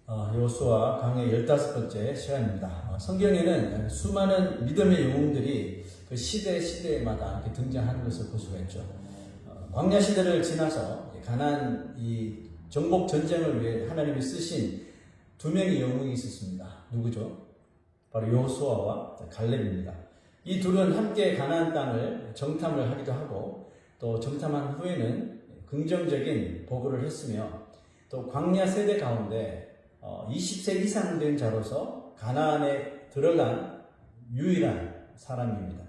여호수아 강의 15번째 시간입니다. 성경에는 수많은 믿음의 영웅들이 그 시대마다 이렇게 등장하는 것을 볼 수가 있죠. 광야 시대를 지나서 가나안 이 정복 전쟁을 위해 하나님이 쓰신 두 명의 영웅이 있었습니다. 누구죠? 바로 여호수아와 갈렙입니다. 이 둘은 함께 가나안 땅을 정탐을 하기도 하고 또 정탐한 후에는 긍정적인 보고를 했으며 또 광야 세대 가운데 20세 이상 된 자로서 가나안에 들어간 유일한 사람입니다.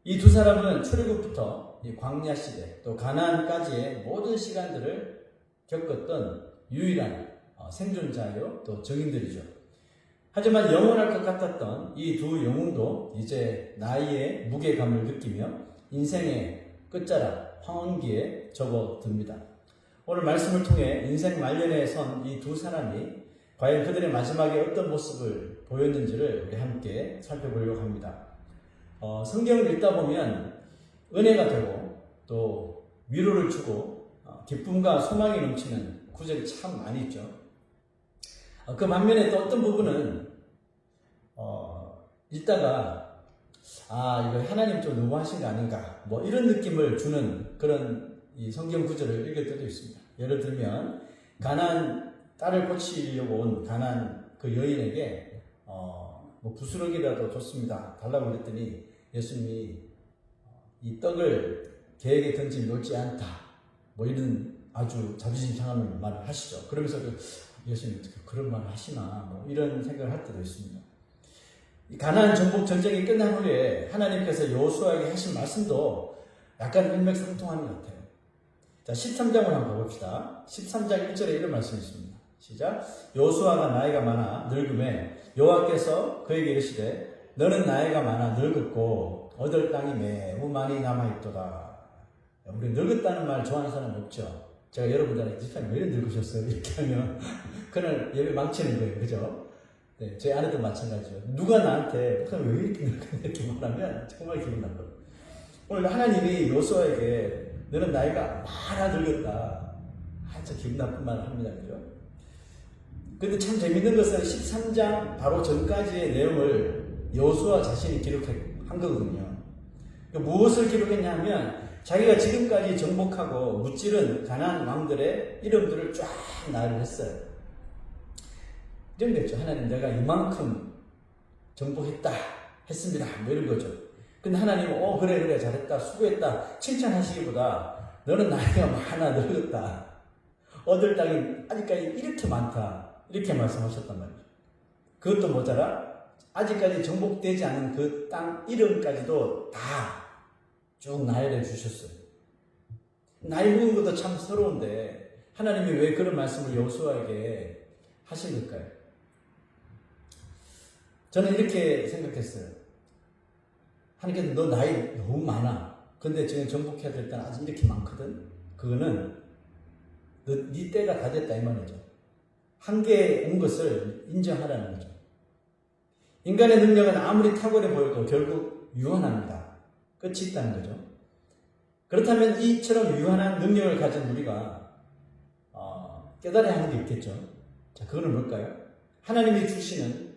이 두 사람은 출애굽부터 광야 시대 또 가나안까지의 모든 시간들을 겪었던 유일한 생존자요 또 증인들이죠. 하지만 영원할 것 같았던 이 두 영웅도 이제 나이의 무게감을 느끼며 인생의 끝자락 황혼기에 접어듭니다. 오늘 말씀을 통해 인생 말년에 선 이 두 사람이 과연 그들의 마지막에 어떤 모습을 보였는지를 우리 함께 살펴보려고 합니다. 성경을 읽다 보면 은혜가 되고 또 위로를 주고 기쁨과 소망이 넘치는 구절이 참 많이 있죠. 그 반면에 또 어떤 부분은 읽다가 이거 하나님 좀 너무하신 거 아닌가 뭐 이런 느낌을 주는 그런 이 성경 구절을 읽을 때도 있습니다. 예를 들면 가나안 딸을 고치려고 온 가나안 그 여인에게 뭐 부스러기라도 좋습니다 달라고 그랬더니 예수님이 이 떡을 개에게 던지면 놓지 않다 뭐 이런 아주 자존심 상하는 말을 하시죠. 그러면서 예수님이 어떻게 그런 말을 하시나 뭐 이런 생각을 할 때도 있습니다. 이 가나안 정복 전쟁이 끝난 후에 하나님께서 여호수아에게 하신 말씀도 약간 일맥상통하는 것 같아요. 자, 13장을 한번 가봅시다. 13장 1절에 이런 말씀이 있습니다. 시작. 여호수아가 나이가 많아 늙음에 여호와께서 그에게 이르시되 너는 나이가 많아 늙었고 얻을 땅이 매우 많이 남아있도다. 우리 늙었다는 말 좋아하는 사람 없죠? 제가 여러분들한테 집사님 왜 이렇게 늙으셨어요? 이렇게 하면 그날 예배 망치는 거예요. 그죠? 네, 저희 아내도 마찬가지죠. 누가 나한테 왜 이렇게 늙었냐 이렇게 말하면 정말 기분 나빠요. 오늘 하나님이 여호수아에게 너는 나이가 많아 늙었다. 진짜 기분 나쁜 말을 합니다. 그죠? 근데 참 재밌는 것은 13장 바로 전까지의 내용을 여호수아 자신이 기록한 거거든요. 무엇을 기록했냐면 자기가 지금까지 정복하고 무찌른 가나안 왕들의 이름들을 쫙 나열을 했어요. 이런 거죠. 하나님 내가 이만큼 정복했다 했습니다. 뭐 이런 거죠. 근데 하나님은 그래 잘했다 수고했다 칭찬하시기보다 너는 나이가 많아 늙었다 얻을 땅이 아직까지 이렇게 많다 이렇게 말씀하셨단 말이죠. 그것도 모자라 아직까지 정복되지 않은 그 땅 이름까지도 다 쭉 나열해 주셨어요. 나이 먹은 것도 참 서러운데 하나님이 왜 그런 말씀을 여호수아에게 하신 걸까요? 저는 이렇게 생각했어요. 하나님께서 너 나이 너무 많아. 근데 지금 정복해야 될 때는 아직 이렇게 많거든. 그거는 네 때가 다 됐다 이 말이죠. 한계에 온 것을 인정하라는 거죠. 인간의 능력은 아무리 탁월해 보여도 결국 유한합니다. 끝이 있다는 거죠. 그렇다면 이처럼 유한한 능력을 가진 우리가 깨달아야 하는 게 있겠죠. 자, 그거는 뭘까요? 하나님이 주시는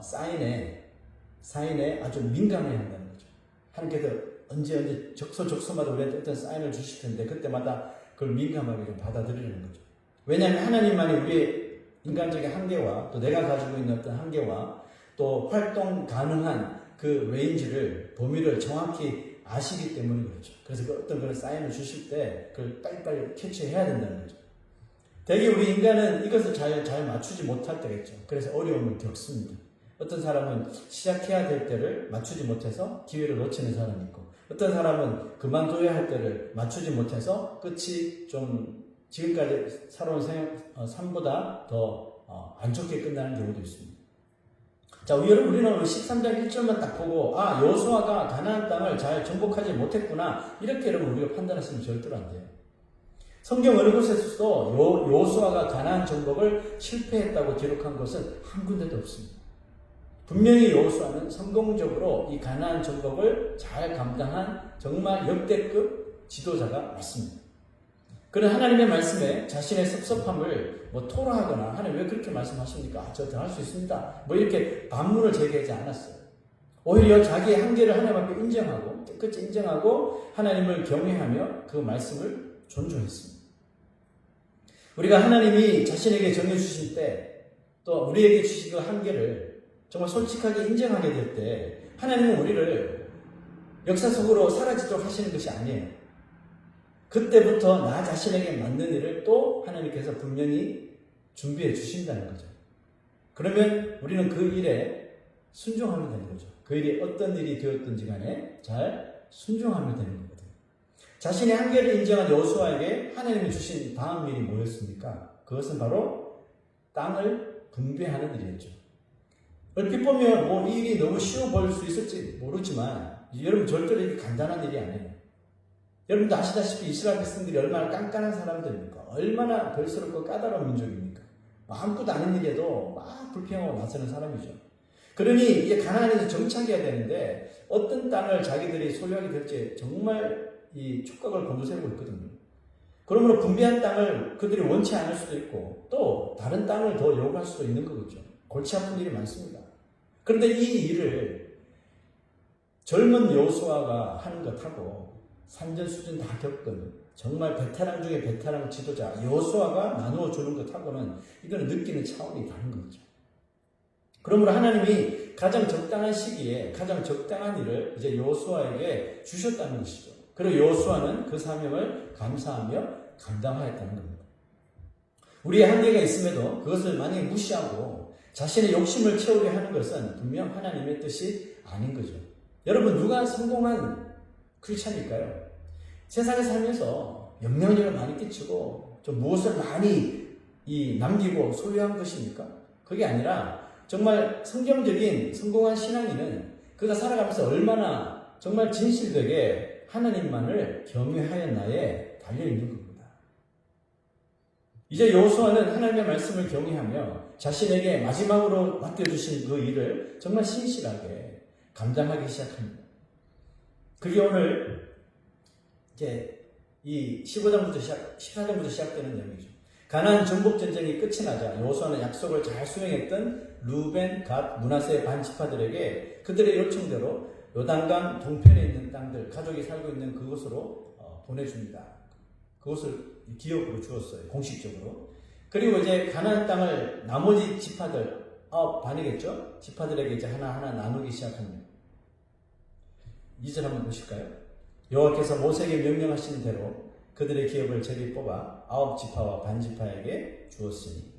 사인에 아주 민감해야 한다는 거죠. 하나님께서 언제 적소마다 우리한테 어떤 사인을 주실 텐데 그때마다 그걸 민감하게 좀 받아들이는 거죠. 왜냐하면 하나님만이 우리의 인간적인 한계와 또 내가 가지고 있는 어떤 한계와 또 활동 가능한 그 레인지를 범위를 정확히 아시기 때문에 그렇죠. 그래서 어떤 그런 사인을 주실 때 그걸 빨리빨리 캐치해야 된다는 거죠. 대개 우리 인간은 이것을 잘 맞추지 못할 때가 있죠. 그래서 어려움을 겪습니다. 어떤 사람은 시작해야 될 때를 맞추지 못해서 기회를 놓치는 사람이 있고 어떤 사람은 그만둬야 할 때를 맞추지 못해서 끝이 좀 지금까지 살아온 삶보다 더 안 좋게 끝나는 경우도 있습니다. 자, 여러분 우리는 오늘 13장 1절만 딱 보고 여호수아가 가나안 땅을 잘 정복하지 못했구나 이렇게 여러분 우리가 판단하시면 절대로 안 돼요. 성경 어느 곳에서도 여호수아가 가나안 정복을 실패했다고 기록한 것은 한 군데도 없습니다. 분명히 여호수아는 성공적으로 이 가나안 정복을 잘 감당한 정말 역대급 지도자가 맞습니다. 그런 하나님의 말씀에 자신의 섭섭함을 뭐 토로하거나 하나님 왜 그렇게 말씀하십니까? 저 더 할 수 있습니다. 뭐 이렇게 반문을 제기하지 않았어요. 오히려 자기의 한계를 하나님 앞에 인정하고 깨끗이 인정하고 하나님을 경외하며 그 말씀을 존중했습니다. 우리가 하나님이 자신에게 정해주실 때 또 우리에게 주신 그 한계를 정말 솔직하게 인정하게 될 때 하나님은 우리를 역사 속으로 사라지도록 하시는 것이 아니에요. 그때부터 나 자신에게 맞는 일을 또 하나님께서 분명히 준비해 주신다는 거죠. 그러면 우리는 그 일에 순종하면 되는 거죠. 그 일이 어떤 일이 되었든지 간에 잘 순종하면 되는 거거든요. 자신의 한계를 인정한 여호수아에게 하나님이 주신 다음 일이 뭐였습니까? 그것은 바로 땅을 분배하는 일이었죠. 얼핏 보면 뭐 이 일이 너무 쉬워 보일 수 있을지 모르지만 여러분 절대로 이게 간단한 일이 아니에요. 여러분도 아시다시피 이스라엘 백성들이 얼마나 깐깐한 사람들입니까? 얼마나 벌스럽고 까다로운 민족입니까? 아무것도 아닌 일에도 막 불평하고 나서는 사람이죠. 그러니 이게 가나안에서 정착해야 되는데 어떤 땅을 자기들이 소유하게 될지 정말 이 촉각을 곤두세우고 있거든요. 그러므로 분배한 땅을 그들이 원치 않을 수도 있고 또 다른 땅을 더 요구할 수도 있는 거겠죠. 골치 아픈 일이 많습니다. 그런데 이 일을 젊은 여호수아가 하는 것하고 산전수전 다 겪은 정말 베테랑 중에 베테랑 지도자 여호수아가 나누어 주는 것하고는 이거는 느끼는 차원이 다른 거죠. 그러므로 하나님이 가장 적당한 시기에 가장 적당한 일을 이제 여호수아에게 주셨다는 것이죠. 그리고 여호수아는 그 사명을 감사하며 감당하였다는 겁니다. 우리의 한계가 있음에도 그것을 만약에 무시하고 자신의 욕심을 채우려 하는 것은 분명 하나님의 뜻이 아닌 거죠. 여러분 누가 성공한 크리스찬일까요? 세상에 살면서 영향력을 많이 끼치고 좀 무엇을 많이 남기고 소유한 것입니까? 그게 아니라 정말 성경적인 성공한 신앙인은 그가 살아가면서 얼마나 정말 진실되게 하나님만을 경외하였나에 달려있는 겁니다. 이제 여호수아는 하나님의 말씀을 경외하며 자신에게 마지막으로 맡겨주신 그 일을 정말 신실하게 감당하기 시작합니다. 그게 오늘 이제 이 14장부터 시작되는 내용이죠. 가나안 정복 전쟁이 끝이 나자 여호수아는 약속을 잘 수행했던 루벤, 갓, 므낫세 반 지파들에게 그들의 요청대로 요단강 동편에 있는 땅들, 가족이 살고 있는 그곳으로 보내줍니다. 그곳을 기업으로 주었어요. 공식적으로. 그리고 이제 가나안 땅을 나머지 지파들, 반이겠죠? 지파들에게 이제 하나하나 나누기 시작합니다. 2절 한번 보실까요? 여호와께서 모세에게 명령하신 대로 그들의 기업을 제비 뽑아 9지파와 반지파에게 주었으니.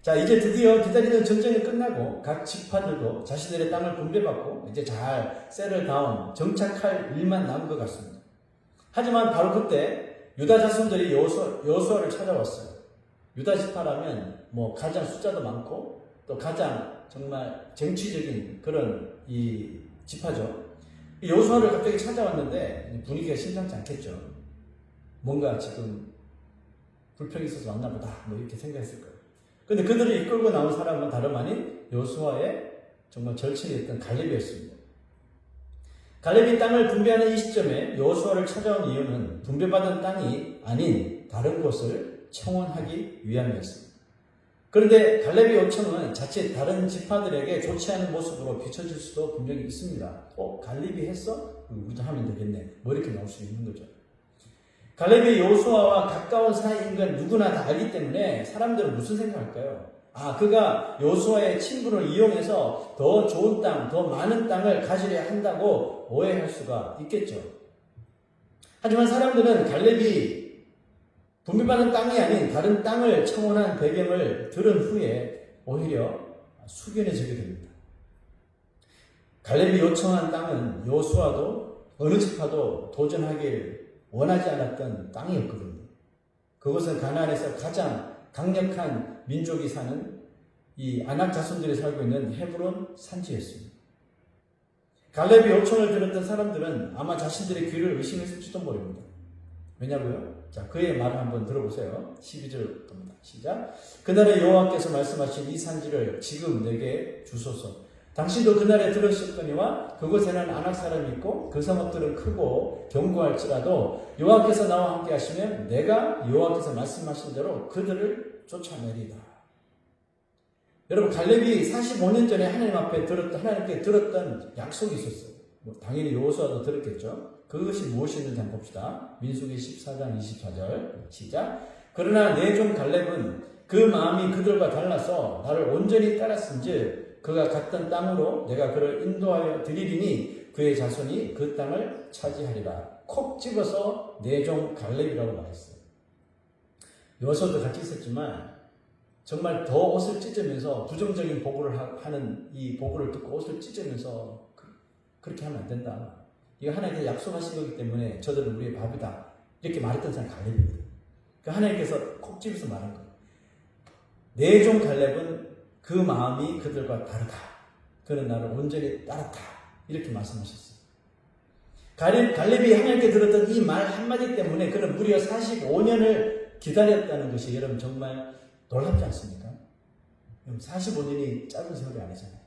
자, 이제 드디어 기다리는 전쟁이 끝나고 각 지파들도 자신들의 땅을 분배받고 이제 잘 셀을 다운 정착할 일만 남은 것 같습니다. 하지만 바로 그때 유다 자손들이 여호수아를 찾아왔어요. 유다 지파라면 뭐 가장 숫자도 많고 또 가장 정말 정치적인 그런 이 지파죠. 여호수아를 갑자기 찾아왔는데 분위기가 심상치 않겠죠. 뭔가 지금 불평이 있어서 왔나 보다 뭐 이렇게 생각했을 거예요. 근데 그들을 이끌고 나온 사람은 다름 아닌 여호수아의 정말 절친이었던 갈렙이었습니다. 갈렙이 땅을 분배하는 이 시점에 여호수아를 찾아온 이유는 분배받은 땅이 아닌 다른 곳을 청원하기 위함이었습니다. 그런데 갈렙의 요청은 자칫 다른 지파들에게 좋지 않은 모습으로 비춰질 수도 분명히 있습니다. 갈렙이 했어? 우리도 하면 되겠네. 뭐 이렇게 나올 수 있는 거죠. 갈렙이 여호수아와 가까운 사이인 건 누구나 다 알기 때문에 사람들은 무슨 생각할까요? 그가 여호수아의 친분을 이용해서 더 좋은 땅, 더 많은 땅을 가지려 한다고 오해할 수가 있겠죠. 하지만 사람들은 갈렙이 분배받은 땅이 아닌 다른 땅을 청원한 배경을 들은 후에 오히려 숙연해지게 됩니다. 갈렙이 요청한 땅은 여호수아도 어느 지파도 도전하길 원하지 않았던 땅이었거든요. 그것은 가나안에서 가장 강력한 민족이 사는 이 아낙 자손들이 살고 있는 헤브론 산지였습니다. 갈렙의 요청을 들었던 사람들은 아마 자신들의 귀를 의심했을지도 모릅니다. 왜냐고요? 자, 그의 말을 한번 들어보세요. 12절 겁니다. 시작. 그날에 여호와께서 말씀하신 이 산지를 지금 내게 주소서. 당신도 그날에 들으셨거니와 그곳에는 안악 사람이 있고 그 성읍들은 크고 견고할지라도 여호와께서 나와 함께 하시면 내가 여호와께서 말씀하신 대로 그들을 쫓아내리다. 여러분, 갈렙이 45년 전에 하나님께 들었던 약속이 있었어요. 당연히 여호수아도 들었겠죠. 그것이 무엇이었는지 한번 봅시다. 민수기 14장 24절 시작. 그러나 내 종 갈렙은 그 마음이 그들과 달라서 나를 온전히 따랐은즉 그가 갔던 땅으로 내가 그를 인도하여 드리리니 그의 자손이 그 땅을 차지하리라. 콕 집어서 내 종 갈렙이라고 말했어요. 여호수아도 같이 있었지만 정말 더 옷을 찢으면서 부정적인 보고를 하는 이 보고를 듣고 옷을 찢으면서 그렇게 하면 안 된다. 이거 하나님께서 약속하신 거기 때문에 저들은 우리의 밥이다. 이렇게 말했던 사람이 갈렙이거든. 그러니까 하나님께서 콕 집어서 말한 거예요. 내 종 갈렙은 그 마음이 그들과 다르다. 그는 나를 온전히 따랐다. 이렇게 말씀하셨어요. 갈렙이 하나님께 들었던 이 말 한마디 때문에 그는 무려 45년을 기다렸다는 것이 여러분 정말 놀랍지 않습니까? 45년이 짧은 세월이 아니잖아요.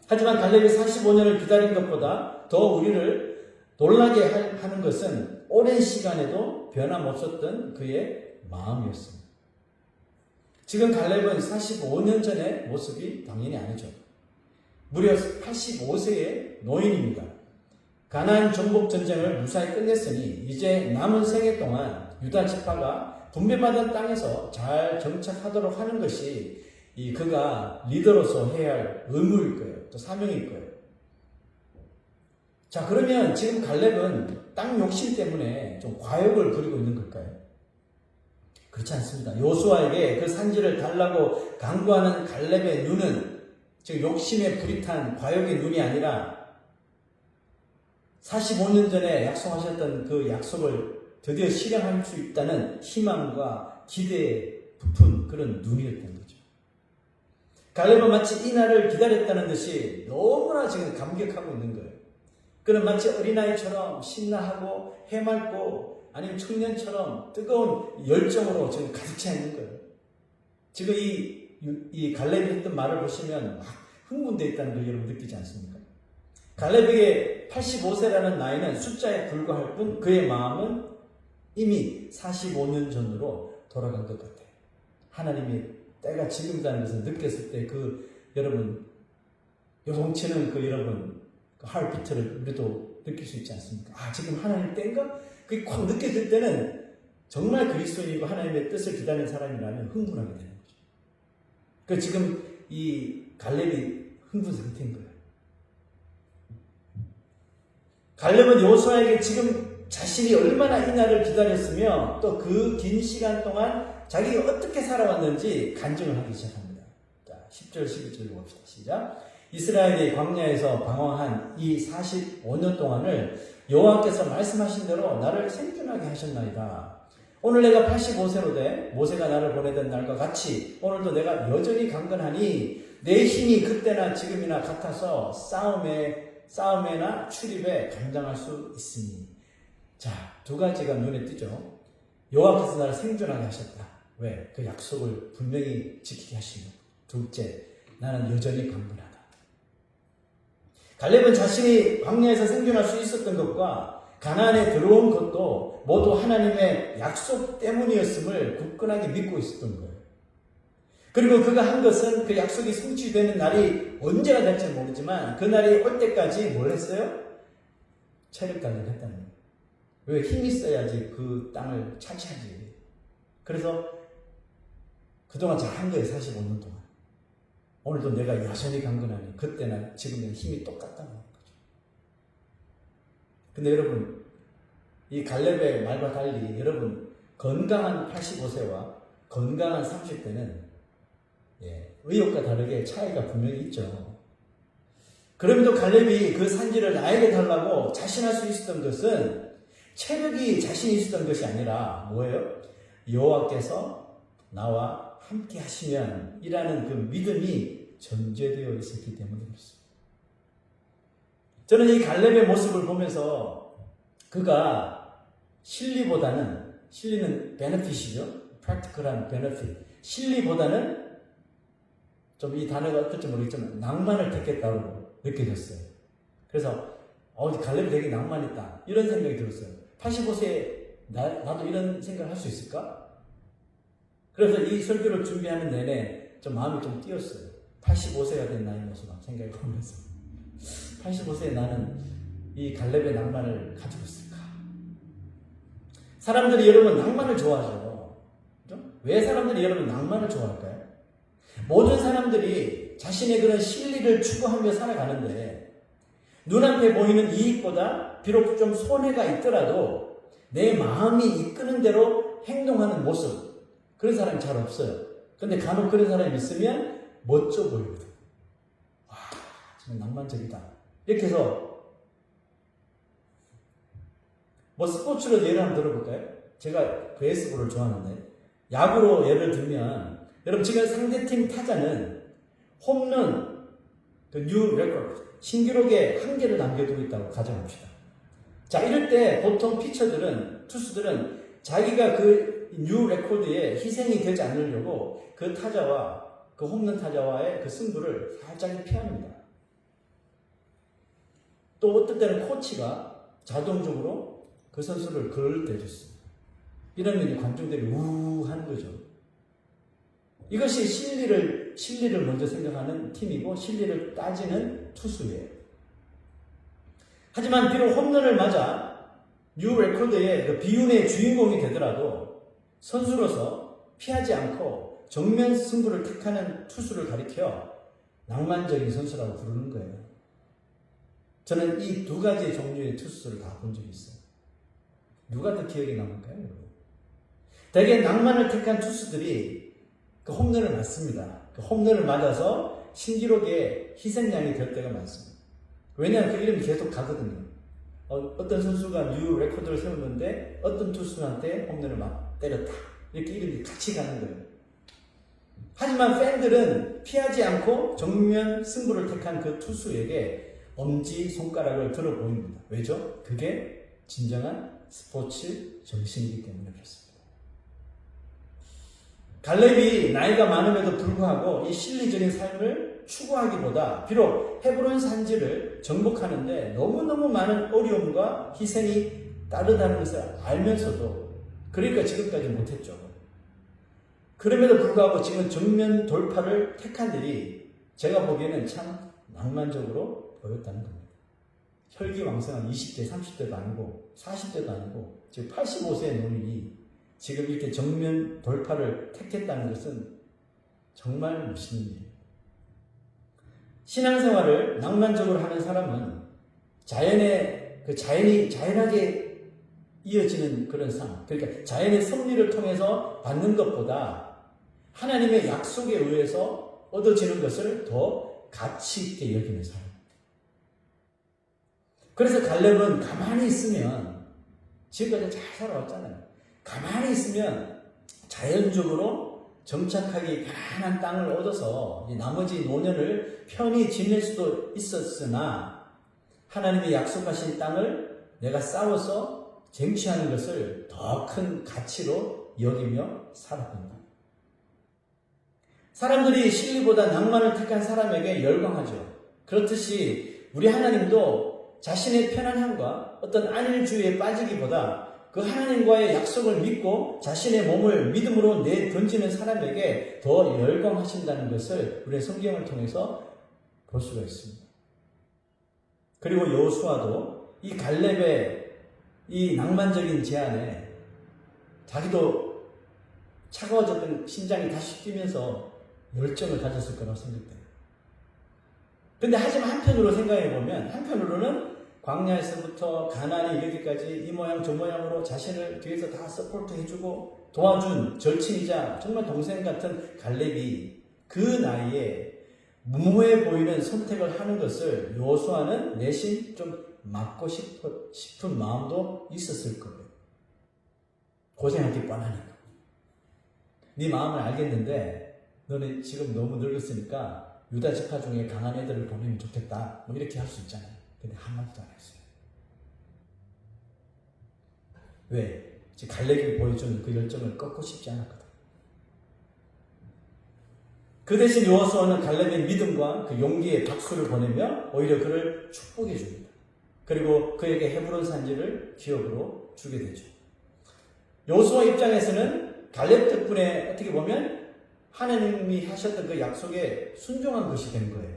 하지만 갈렙이 45년을 기다린 것보다 더 우리를 놀라게 하는 것은 오랜 시간에도 변함없었던 그의 마음이었습니다. 지금 갈렙은 45년 전의 모습이 당연히 아니죠. 무려 85세의 노인입니다. 가나안 정복 전쟁을 무사히 끝냈으니 이제 남은 생애 동안 유다 지파가 분배받은 땅에서 잘 정착하도록 하는 것이 그가 리더로서 해야 할 의무일 거예요. 또 사명일 거예요. 자, 그러면 지금 갈렙은 땅 욕심 때문에 좀 과욕을 부리고 있는 걸까요? 그렇지 않습니다. 여호수아에게 그 산지를 달라고 강구하는 갈렙의 눈은 즉 욕심에 불이 탄 과욕의 눈이 아니라 45년 전에 약속하셨던 그 약속을 드디어 실행할 수 있다는 희망과 기대에 부푼 그런 눈이었던 거죠. 갈렙은 마치 이 날을 기다렸다는 듯이 너무나 지금 감격하고 있는 거예요. 그는 마치 어린아이처럼 신나하고 해맑고 아니면 청년처럼 뜨거운 열정으로 지금 가득 차 있는 거예요. 지금 이 갈렙이 했던 말을 보시면 막 흥분되어 있다는 걸 여러분 느끼지 않습니까? 갈렙에게 85세라는 나이는 숫자에 불과할 뿐 그의 마음은 이미 45년 전으로 돌아간 것 같아요. 하나님이 때가 지금이라는 것을 느꼈을 때 여러분 요동치는 여러분 하얼비트를 우리도 느낄 수 있지 않습니까? 아, 지금 하나님 때인가? 그게 확 느껴질 때는 정말 그리스도인이고 하나님의 뜻을 기다리는 사람이라면 흥분하게 되는 거죠. 그 지금 이 갈렙이 흥분 상태인 거예요. 갈렙은 여호수아에게 지금 자신이 얼마나 이 날을 기다렸으며 또 그 긴 시간 동안 자기가 어떻게 살아왔는지 간증을 하기 시작합니다. 자, 10절 11절 봅시다. 시작. 이스라엘이 광야에서 방황한 이 45년 동안을 여호와께서 말씀하신 대로 나를 생존하게 하셨나이다. 오늘 내가 85세로 돼 모세가 나를 보내던 날과 같이 오늘도 내가 여전히 강건하니 내 힘이 그때나 지금이나 같아서 싸움에나 출입에 감당할 수 있으니. 자, 두 가지가 눈에 띄죠. 여호와께서 나를 생존하게 하셨다. 왜? 그 약속을 분명히 지키게 하시고. 둘째, 나는 여전히 강건하다. 갈렙은 자신이 광야에서 생존할 수 있었던 것과 가나안에 들어온 것도 모두 하나님의 약속 때문이었음을 굳건하게 믿고 있었던 거예요. 그리고 그가 한 것은 그 약속이 성취되는 날이 언제가 될지 모르지만 그 날이 올 때까지 뭘 했어요? 체력 단련을 했다는 거예요. 왜? 힘이 있어야지 그 땅을 차지하지. 그래서 그동안 잘한 거예요. 45년 동안. 오늘도 내가 여전히 강건하니 그때나 지금은 힘이 똑같다는 거죠. 근데 여러분, 이 갈렙의 말과 달리 여러분 건강한 85세와 건강한 30대는 의욕과 다르게 차이가 분명히 있죠. 그럼에도 갈렙이 그 산지를 나에게 달라고 자신할 수 있었던 것은 체력이 자신이 있었던 것이 아니라 뭐예요? 여호와께서 나와 함께 하시면 이라는 그 믿음이 전제되어 있었기 때문에 그렇습니다. 저는 이 갈렙의 모습을 보면서 그가 실리는 베네핏이죠. 프랙티컬한 베네핏. 실리보다는 좀 이 단어가 어떨지 모르겠지만 낭만을 택했다고 느껴졌어요. 그래서 갈렙이 되게 낭만 있다 이런 생각이 들었어요. 85세에 나도 이런 생각을 할 수 있을까? 그래서 이 설교를 준비하는 내내 좀 마음이 좀 뛰었어요. 85세가 된 나의 모습 생각해 보면서 85세에 나는 이 갈렙의 낭만을 가지고 있을까? 사람들이 여러분 낭만을 좋아하죠. 그죠? 왜 사람들이 여러분 낭만을 좋아할까요? 모든 사람들이 자신의 그런 실리를 추구하며 살아가는데 눈앞에 보이는 이익보다 비록 좀 손해가 있더라도 내 마음이 이끄는 대로 행동하는 모습 그런 사람이 잘 없어요. 근데 간혹 그런 사람이 있으면 멋져 보이거든. 와, 정말 낭만적이다. 이렇게 해서 뭐 스포츠로 예를 한번 들어볼까요? 제가 베이스볼을 좋아하는데 야구로 예를 들면 여러분 지금 상대팀 타자는 홈런 뉴 레코드 신기록에 한 개를 남겨두고 있다고 가정합시다. 자, 이럴 때 보통 투수들은 자기가 그 뉴 레코드에 희생이 되지 않으려고 그 타자와 그 홈런 타자와의 그 승부를 살짝 피합니다. 또 어떨 때는 코치가 자동적으로 그 선수를 걸대줬습니다. 이러면 이제 관중들이 우 하는 거죠. 이것이 실리를 먼저 생각하는 팀이고 실리를 따지는 투수예요. 하지만 비록 홈런을 맞아 뉴 레코드의 그 비운의 주인공이 되더라도 선수로서 피하지 않고 정면 승부를 택하는 투수를 가리켜 낭만적인 선수라고 부르는 거예요. 저는 이 두 가지 종류의 투수를 다 본 적이 있어요. 누가 더 기억에 남을까요? 대개 낭만을 택한 투수들이 그 홈런을 맞습니다. 그 홈런을 맞아서 신기록의 희생양이 될 때가 많습니다. 왜냐하면 그 이름이 계속 가거든요. 어떤 선수가 뉴 레코드를 세웠는데 어떤 투수한테 홈런을 막 때렸다. 이렇게 이름이 같이 가는 거예요. 하지만 팬들은 피하지 않고 정면 승부를 택한 그 투수에게 엄지손가락을 들어 보입니다. 왜죠? 그게 진정한 스포츠 정신이기 때문에 그렇습니다. 갈렙이 나이가 많음에도 불구하고 이 실리적인 삶을 추구하기보다 비록 헤브론 산지를 정복하는데 너무너무 많은 어려움과 희생이 따르다는 것을 알면서도 그러니까 지금까지 못했죠. 그럼에도 불구하고 지금 정면 돌파를 택한 일이 제가 보기에는 참 낭만적으로 보였다는 겁니다. 혈기왕성한 20대, 30대도 아니고 40대도 아니고 지금 85세의 노인이 지금 이렇게 정면 돌파를 택했다는 것은 정말 멋있는 일이에요. 신앙생활을 낭만적으로 하는 사람은 자연하게 이어지는 그런 삶, 그러니까 자연의 섭리를 통해서 받는 것보다 하나님의 약속에 의해서 얻어지는 것을 더 가치 있게 여기는 삶. 그래서 갈렙은 가만히 있으면 지금까지 잘 살아왔잖아요. 가만히 있으면 자연적으로 정착하기 편안한 땅을 얻어서 나머지 노년을 편히 지낼 수도 있었으나 하나님이 약속하신 땅을 내가 싸워서 쟁취하는 것을 더 큰 가치로 여기며 살아간다. 사람들이 실리보다 낭만을 택한 사람에게 열광하죠. 그렇듯이 우리 하나님도 자신의 편안함과 어떤 안일주의에 빠지기보다 그 하나님과의 약속을 믿고 자신의 몸을 믿음으로 내던지는 사람에게 더 열광하신다는 것을 우리의 성경을 통해서 볼 수가 있습니다. 그리고 여호수아도 이 갈렙의 이 낭만적인 제안에 자기도 차가워졌던 심장이 다시 뛰면서 열정을 가졌을 거라고 생각돼요. 근데 하지만 한편으로는 광야에서부터 가나안에 이르기까지 이 모양 저 모양으로 자신을 뒤에서 다 서포트해주고 도와준 절친이자 정말 동생 같은 갈렙이 그 나이에 무모해 보이는 선택을 하는 것을 여호수아는 내심 좀 막고 싶은 마음도 있었을 거예요. 고생할 게 뻔하니까. 네 마음을 알겠는데 너는 지금 너무 늙었으니까 유다 지파 중에 강한 애들을 보내면 좋겠다. 뭐 이렇게 할 수 있잖아요. 근데 한마디도 안 했어요. 왜? 갈렙이 보여준 그 열정을 꺾고 싶지 않았거든. 그 대신 여호수아는 갈렙의 믿음과 그 용기의 박수를 보내며 오히려 그를 축복해 줍니다. 그리고 그에게 헤브론 산지를 기업으로 주게 되죠. 여호수아 입장에서는 갈렙 덕분에 어떻게 보면 하나님이 하셨던 그 약속에 순종한 것이 된 거예요.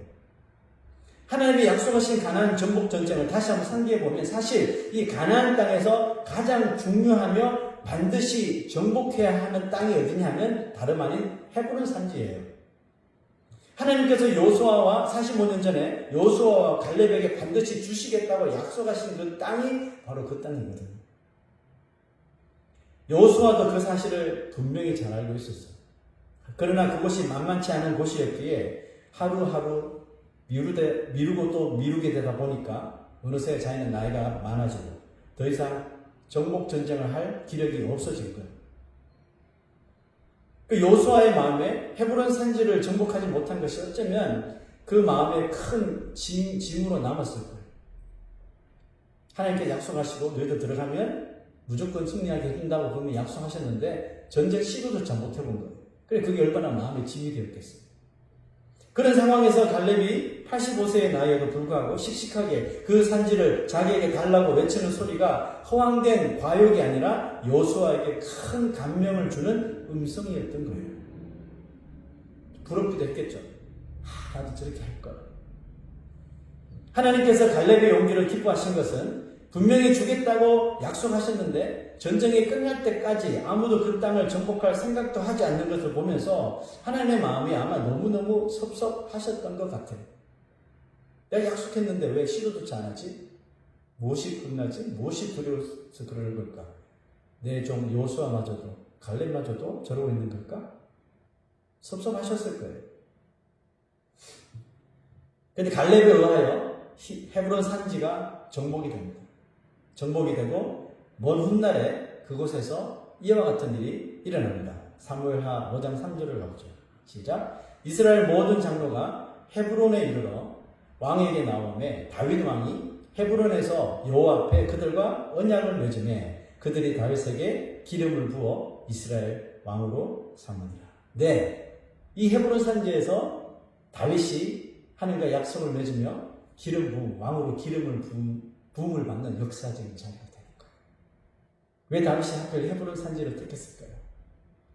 하나님이 약속하신 가나안 정복 전쟁을 다시 한번 상기해 보면 사실 이 가나안 땅에서 가장 중요하며 반드시 정복해야 하는 땅이 어디냐면 다름 아닌 헤브론 산지예요. 하나님께서 여호수아와 45년 전에 여호수아와 갈렙에게 반드시 주시겠다고 약속하신 그 땅이 바로 그 땅이거든요. 여호수아도 그 사실을 분명히 잘 알고 있었어요. 그러나 그곳이 만만치 않은 곳이었기에 하루하루 미루고 또 미루게 되다 보니까 어느새 자기는 나이가 많아지고 더 이상 정복 전쟁을 할 기력이 없어진 거예요. 그 여호수아의 마음에 헤브론 산지를 정복하지 못한 것이 어쩌면 그 마음에 큰 짐으로 남았을 거예요. 하나님께 약속하시고 너희도 들어가면 무조건 승리하게 해준다고 그러면 약속하셨는데 전쟁 시도조차 못 해본 거예요. 그래 그게 얼마나 마음에 짐이 되었겠어요. 그런 상황에서 갈렙이 85세의 나이에도 불구하고 씩씩하게 그 산지를 자기에게 달라고 외치는 소리가 허황된 과욕이 아니라 여호수아에게 큰 감명을 주는 음성이었던 거예요. 부럽기도 했겠죠. 나도 저렇게 할걸. 하나님께서 갈렙의 용기를 기뻐하신 것은 분명히 주겠다고 약속하셨는데 전쟁이 끝날 때까지 아무도 그 땅을 정복할 생각도 하지 않는 것을 보면서 하나님의 마음이 아마 너무너무 섭섭하셨던 것 같아요. 내가 약속했는데 왜 시도조차 안 하지? 무엇이 겁나지? 무엇이 두려워서 그러는 걸까? 내 종 여호수아마저도 갈렙마저도 저러고 있는 걸까? 섭섭하셨을 거예요. 그런데 갈렙에 의하여 헤브론 산지가 정복이 됩니다. 정복이 되고 먼 훗날에 그곳에서 이와 같은 일이 일어납니다. 사무엘하 5장 3절을 보죠. 시작. 이스라엘 모든 장로가 헤브론에 이르러 왕에게 나오매 다윗 왕이 헤브론에서 여호와 앞에 그들과 언약을 맺으매 그들이 다윗에게 기름을 부어 이스라엘 왕으로 삼으니라. 네, 이 헤브론 산지에서 다윗이 하나님과 약속을 맺으며 기름 부음, 왕으로 기름을 부음을 받는 역사적인 자리가 되는 거예요. 왜 다윗이 하필 헤브론 산지를 택했을까요?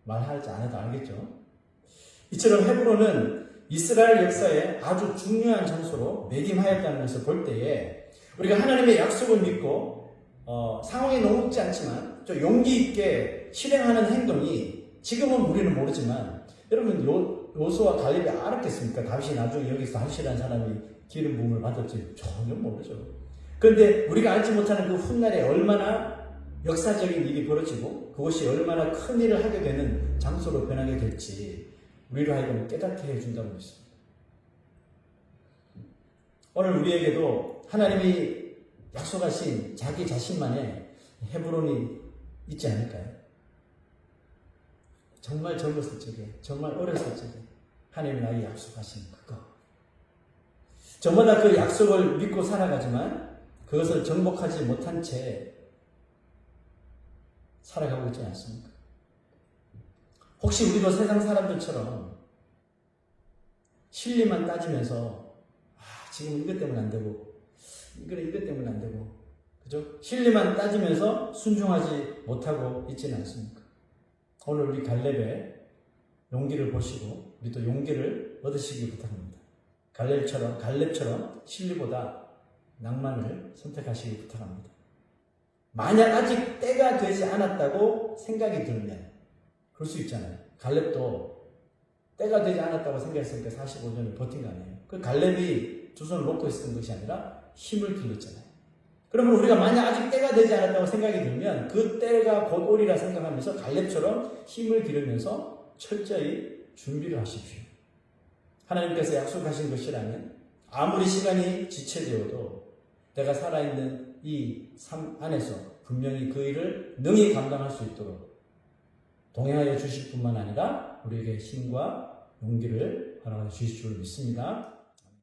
말하지 않아도 알겠죠? 이처럼 헤브론은 이스라엘 역사에 아주 중요한 장소로 매김하였다는 것을 볼 때에 우리가 하나님의 약속을 믿고 상황이 녹록지 않지만 좀 용기 있게 실행하는 행동이 지금은 우리는 모르지만 여러분 여호수아 갈렙이 알았겠습니까? 다윗이 나중에 여기서 다윗이라는 사람이 기름 부음을 받을지 전혀 모르죠. 그런데 우리가 알지 못하는 그 훗날에 얼마나 역사적인 일이 벌어지고 그것이 얼마나 큰 일을 하게 되는 장소로 변하게 될지 우리로 하여금 깨닫게 해준다고 믿습니다. 오늘 우리에게도 하나님이 약속하신 자기 자신만의 헤브론이 있지 않을까요? 정말 젊었을 적에, 정말 어렸을 적에 하나님이 나에게 약속하신 그거. 저마다 그 약속을 믿고 살아가지만 그것을 정복하지 못한 채 살아가고 있지 않습니까? 혹시 우리도 세상 사람들처럼 실리만 따지면서 지금 이것 때문에 안 되고 이것 때문에 안 되고 그죠? 실리만 따지면서 순종하지 못하고 있지는 않습니까? 오늘 우리 갈렙의 용기를 보시고 우리 또 용기를 얻으시기 부탁합니다. 갈렙처럼 실리보다 낭만을 선택하시기 부탁합니다. 만약 아직 때가 되지 않았다고 생각이 들면 그럴 수 있잖아요. 갈렙도 때가 되지 않았다고 생각했으니까 45년을 버틴 거 아니에요. 그 갈렙이 두 손을 놓고 있었던 것이 아니라 힘을 길렀잖아요. 그러면 우리가 만약 아직 때가 되지 않았다고 생각이 들면 그 때가 곧 오리라 생각하면서 갈렙처럼 힘을 기르면서 철저히 준비를 하십시오. 하나님께서 약속하신 것이라면 아무리 시간이 지체되어도 내가 살아있는 이 삶 안에서 분명히 그 일을 능히 감당할 수 있도록 동행하여 주실 뿐만 아니라 우리에게 힘과 용기를 허락해 주실 줄 믿습니다.